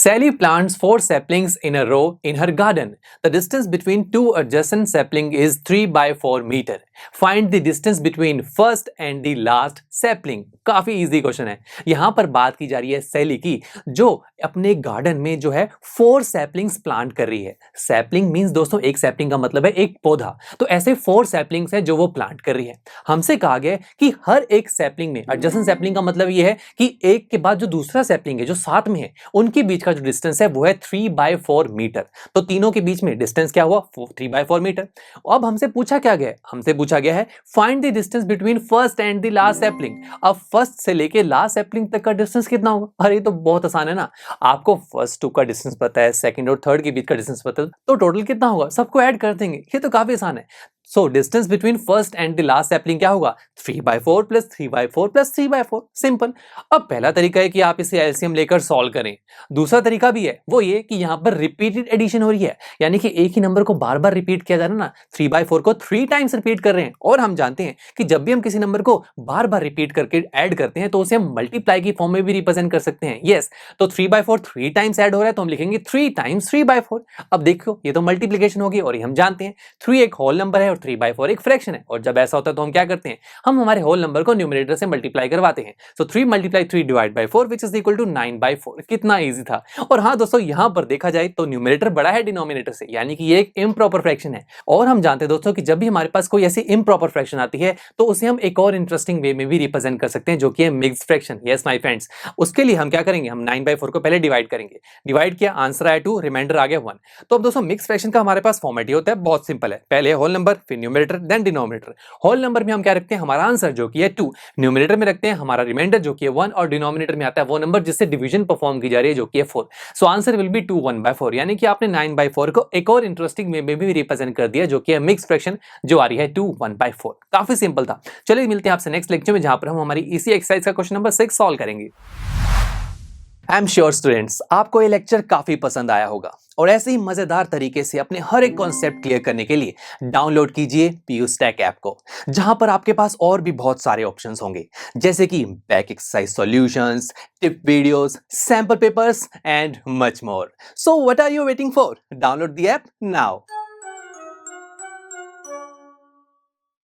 Sally plants 4 saplings in a row in her garden. The distance between two adjacent saplings is 3 by 4 meter. Find the distance between first and the last sapling. काफी easy question है। यहां पर बात की जा रही है सैली की, जो अपने गार्डन में जो है 4 सैपलिंग्स प्लांट कर रही है। सैपलिंग मींस दोस्तों, एक सैपलिंग का मतलब है एक पौधा, तो ऐसे 4 सैपलिंग्स हैं जो वो प्लांट कर रही है। हमसे कहा गया कि हर एक सैपलिंग में, एडजेसेंट सैपलिंग का मतलब ये है कि एक के बाद जो दूसरा सैपलिंग है जो साथ में है, उनके बीच का जो डिस्टेंस है वो है 3 by 4 मीटर। तो तीनों के बीच में डिस्टेंस क्या हुआ? 3 by 4 मीटर। अब हमसे पूछा क्या गया है? हमसे पूछा गया है find the distance between first and the last sapling. अब फर्स्ट से लेके लास्ट सैपलिंग तक का डिस्टेंस कितना होगा? अरे ये तो बहुत आसान है ना। आपको फर्स्ट 2 का डिस्टेंस पता है, सेकंड और थर्ड के बीच का डिस्टेंस पता है, तो टोटल कितना होगा? सबको ऐड कर देंगे। ये तो काफी आसान है। So distance between first and the last sapling क्या होगा? 3 by 4 plus 3 by 4 plus 3 by 4। Simple. अब पहला तरीका है कि आप इसे एलसीएम लेकर सॉल्व करें। दूसरा तरीका भी है, वो ये कि यहाँ पर रिपीटेड एडिशन हो रही है, यानी कि एक ही नंबर को बार बार रिपीट किया जा रहा है ना। 3 by 4 को 3 टाइम्स रिपीट कर रहे हैं, और हम जानते हैं कि जब भी हम किसी नंबर को बार बार रिपीट करके ऐड करते हैं तो उसे हम मल्टीप्लाई की फॉर्म में भी रिप्रेजेंट कर सकते हैं। यस, तो 3 by 4 3 टाइम्स ऐड हो रहा है, तो हम लिखेंगे 3 टाइम्स 3 by 4। अब देखो, ये तो मल्टीप्लीकेशन होगी, और ये हम जानते हैं 3 एक होल नंबर है और 3 by 4 एक फ्रैक्शन है, और जब ऐसा होता है तो हम क्या करते हैं? हम हमारे होल नंबर को न्यूमरेटर से मल्टीप्लाई करवाते हैं। So 3 × 3 divide by 4 which is equal to 9 by 4। कितना इजी था। और हाँ दोस्तों, यहां पर देखा जाए तो न्यूमरेटर बड़ा है डिनोमिनेटर से, यानी कि ये एक इम्प्रॉपर फ्रैक्शन है। और हम जानते हैं दोस्तों कि जब भी हमारे पास कोई ऐसी इम्प्रॉपर फ्रैक्शन आती है तो उसे हम एक और इंटरेस्टिंग वे में भी रिप्रेजेंट कर सकते हैं, जो कि है mixed fraction. Yes my friends, उसके लिए हम क्या करेंगे? हम 9 by 4 को पहले डिवाइड करेंगे। डिवाइड किया, आंसर आया 2, रिमाइंडर आ गया 1। तो अब दोस्तों, मिक्स्ड फ्रैक्शन का हमारे पास फॉर्मेट ये होता है, बहुत सिंपल है। पहले होल नंबर, फिर numerator, then denominator. Whole number में हम क्या रखते हैं? हमारा आंसर जो कि है 2। न्यूमरेटर में रखते हैं हमारा रिमाइंडर जो कि है 1, और डिनोमिनेटर में आता है वो नंबर जिससे डिवीजन परफॉर्म की जा रही है, जो कि है 4। So answer will be 2 1 by 4, यानी कि आपने 9 by 4 को एक और इंटरेस्टिंग वे में भी रिप्रेजेंट कर दिया, जो कि है मिक्स्ड फ्रैक्शन, जो आ रही है 2 1 by 4। काफी सिंपल था। चलिए मिलते हैं आपसे नेक्स्ट लेक्चर में, जहां पर हम हमारी इसी एक्सरसाइज का क्वेश्चन नंबर 6 सॉल्व करेंगे। आई एम श्योर स्टूडेंट्स, आपको ये लेक्चर काफी पसंद आया होगा, और ऐसे ही मजेदार तरीके से अपने हर एक कॉन्सेप्ट क्लियर करने के लिए डाउनलोड कीजिए PU Stack ऐप को, जहां पर आपके पास और भी बहुत सारे ऑप्शंस होंगे, जैसे कि back exercise solutions, tip videos, sample papers and much more. So what are you waiting for? Download the app now.